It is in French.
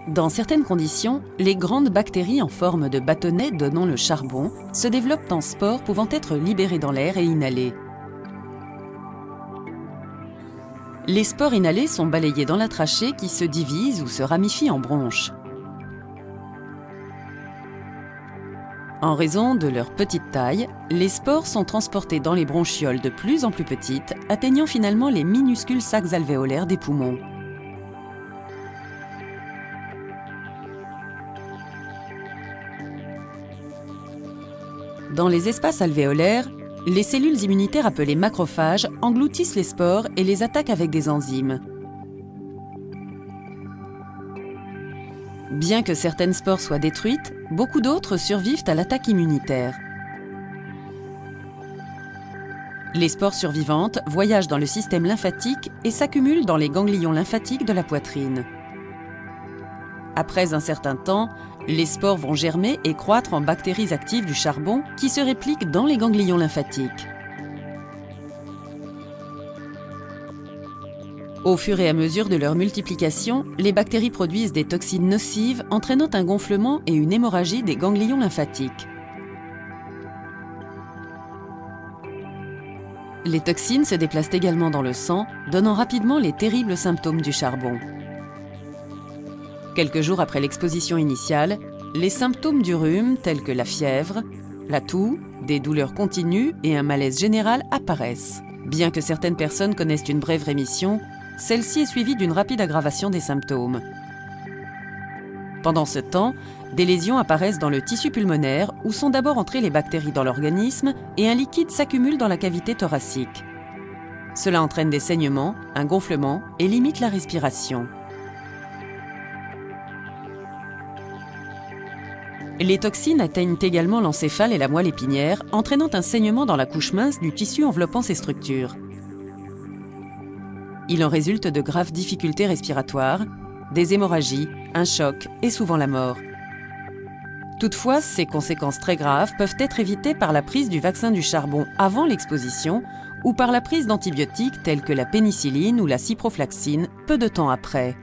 Dans certaines conditions, les grandes bactéries en forme de bâtonnets donnant le charbon se développent en spores pouvant être libérés dans l'air et inhalés. Les spores inhalées sont balayées dans la trachée qui se divise ou se ramifie en bronches. En raison de leur petite taille, les spores sont transportés dans les bronchioles de plus en plus petites, atteignant finalement les minuscules sacs alvéolaires des poumons. Dans les espaces alvéolaires, les cellules immunitaires appelées macrophages engloutissent les spores et les attaquent avec des enzymes. Bien que certaines spores soient détruites, beaucoup d'autres survivent à l'attaque immunitaire. Les spores survivantes voyagent dans le système lymphatique et s'accumulent dans les ganglions lymphatiques de la poitrine. Après un certain temps, les spores vont germer et croître en bactéries actives du charbon qui se répliquent dans les ganglions lymphatiques. Au fur et à mesure de leur multiplication, les bactéries produisent des toxines nocives entraînant un gonflement et une hémorragie des ganglions lymphatiques. Les toxines se déplacent également dans le sang, donnant rapidement les terribles symptômes du charbon. Quelques jours après l'exposition initiale, les symptômes du rhume, tels que la fièvre, la toux, des douleurs continues et un malaise général apparaissent. Bien que certaines personnes connaissent une brève rémission, celle-ci est suivie d'une rapide aggravation des symptômes. Pendant ce temps, des lésions apparaissent dans le tissu pulmonaire où sont d'abord entrées les bactéries dans l'organisme et un liquide s'accumule dans la cavité thoracique. Cela entraîne des saignements, un gonflement et limite la respiration. Les toxines atteignent également l'encéphale et la moelle épinière, entraînant un saignement dans la couche mince du tissu enveloppant ces structures. Il en résulte de graves difficultés respiratoires, des hémorragies, un choc et souvent la mort. Toutefois, ces conséquences très graves peuvent être évitées par la prise du vaccin du charbon avant l'exposition ou par la prise d'antibiotiques tels que la pénicilline ou la ciprofloxacine peu de temps après.